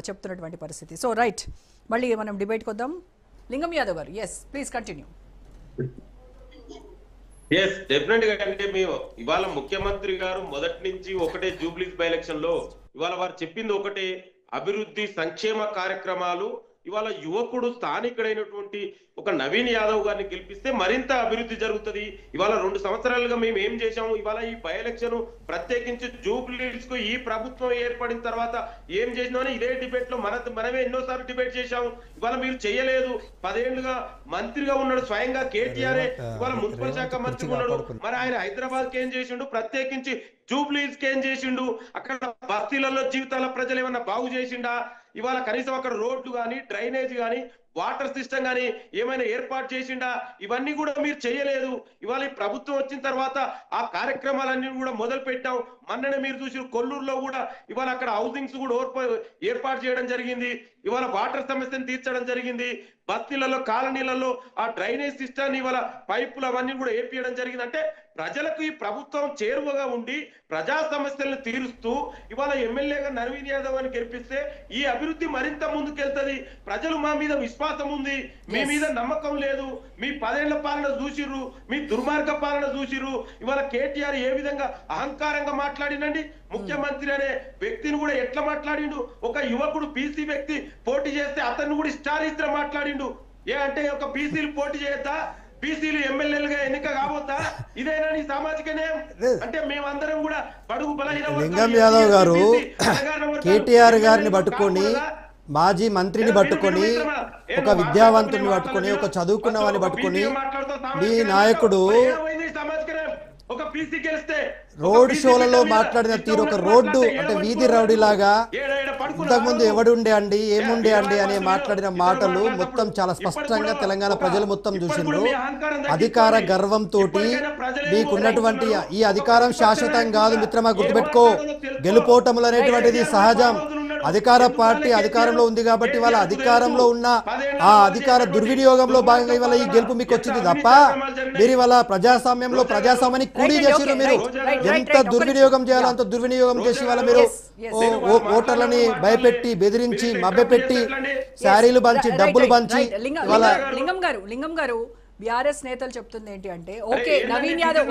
చెప్తున్నటువంటి పరిస్థితి. So right, మళ్ళీ మనం డిబేట్కి వద్దాం. లింగం యాదవ్ గారు, yes please continue. Yes definite గా. అంటే మేము ఇవాళ ముఖ్యమంత్రి గారు మొదటి నుంచి ఒకటే జూబ్లీస్ బై ఎలక్షన్ లో ఇవాళ వారు చెప్పింది ఒకటే, అభివృద్ధి సంక్షేమ కార్యక్రమాలు. ఇవాళ యువకుడు స్థానికుడైనటువంటి ఒక నవీన్ యాదవ్ గారిని గెలిపిస్తే మరింత అభివృద్ధి జరుగుతుంది. ఇవాళ 2 సంవత్సరాలుగా మేము ఏం చేశాము, ఇవాళ ఈ బై ఎలక్షన్ ప్రత్యేకించి జూబ్లీస్ కు ఈ ప్రభుత్వం ఏర్పడిన తర్వాత ఏం చేసినామని ఇదే డిబేట్ లో మనమే ఎన్నోసార్లు డిబేట్ చేశాము. ఇవాళ మీరు చేయలేదు. 10 ఏళ్లుగా మంత్రిగా ఉన్నాడు స్వయంగా కేటీఆర్, ఇవాళ మున్సిపల్ శాఖ మంత్రిగా ఉన్నాడు. మరి ఆయన హైదరాబాద్ కి ఏం చేసిండు, ప్రత్యేకించి జూబ్లీస్ కి ఏం చేసిండు, అక్కడ బస్తీలలో జీవితాల ప్రజలు ఏమన్నా బాగు చేసిండా? ఇవాళ కనీసం అక్కడ రోడ్లు కానీ డ్రైనేజ్ కానీ వాటర్ సిస్టమ్ కానీ ఏమైనా ఏర్పాటు చేసిండా? ఇవన్నీ కూడా మీరు చేయలేదు. ఇవాళ ఈ ప్రభుత్వం వచ్చిన తర్వాత ఆ కార్యక్రమాలన్నీ కూడా మొదలు పెట్టాం. మొన్ననే మీరు చూసి కొల్లూరులో కూడా ఇవాళ అక్కడ హౌసింగ్స్ కూడా ఏర్పాటు చేయడం జరిగింది. ఇవాళ వాటర్ సమస్యను తీర్చడం జరిగింది. బస్తీలలో కాలనీలలో ఆ డ్రైనేజ్ సిస్టమ్ ఇవాళ పైపులు అవన్నీ కూడా ఏర్పీయడం జరిగింది. అంటే ప్రజలకు ఈ ప్రభుత్వం చేరువగా ఉండి ప్రజా సమస్యలను తీరుస్తూ ఇవాళ ఎమ్మెల్యేగా నవీన్ యాదవ్ అని గెలిపిస్తే ఈ అభివృద్ధి మరింత ముందుకెళ్తుంది. ప్రజలు మా మీద విశ్వాసం ఉంది, మీ మీద నమ్మకం లేదు. మీ 10 ఏళ్ల పాలన చూసిర్రు, మీ దుర్మార్గ పాలన చూసిర్రు. ఇవాళ కేటీఆర్ ఏ విధంగా అహంకారంగా మాట్లాడినండి, ముఖ్యమంత్రి అనే వ్యక్తిని కూడా ఎట్లా మాట్లాడిండు. ఒక యువకుడు బీసీ వ్యక్తి పోటీ చేస్తే అతన్ని కూడా ఇష్టారీత్ర మాట్లాడిండు. ఏ అంటే ఒక బీసీలు పోటీ చేయొద్దా, బీసీలు ఎమ్మెల్యేలుగా ఎన్నిక కాబోతా? ఇదేనా నీ సామాజిక న్యాయం? అంటే మేమందరం కూడా బడుగు బలహీన లింగం యాదవ్ గారు కేటీఆర్ గారిని పట్టుకొని, మాజీ మంత్రిని పట్టుకొని, ఒక విద్యావంతుని పట్టుకొని, ఒక చదువుకున్న వారిని పట్టుకొని మీ నాయకుడు రోడ్ షోలలో మాట్లాడిన తీరు ఒక రోడ్డు అంటే వీధి రౌడీలాగా, ఇంతకుముందు ఎవడుండే అండి ఏముండే అండి అనే మాట్లాడిన మాటలు మొత్తం చాలా స్పష్టంగా తెలంగాణ ప్రజలు మొత్తం చూసిండ్రు. అధికార గర్వంతో మీకున్నటువంటి ఈ అధికారం శాశ్వతం కాదు మిత్రమా, గుర్తుపెట్టుకో. గెలుపోటములు అనేటువంటిది సహజం. అధికార పార్టీ అధికారంలో ఉంది కాబట్టి వాళ్ళ అధికారంలో ఉన్న ఆ అధికార దుర్వినియోగంలో భాగంగా ఇవాళ ఈ గెలుపు మీకు వచ్చింది తప్ప మీరు ఇవాళ ప్రజాస్వామ్యంలో ప్రజాస్వామ్యాన్ని కూడి చేసిరు. మీరు ఎంత దుర్వినియోగం చేయాలో అంత దుర్వినియోగం చేసి వాళ్ళ మీరు ఓటర్లని భయపెట్టి బెదిరించి మభ్యపెట్టి శారీలు పంచి డబ్బులు పంచి లింగం గారు బీఆర్ఎస్ నేతలు చెప్తుంది ఏంటి అంటే, ఓకే నవీన్ యాదవ్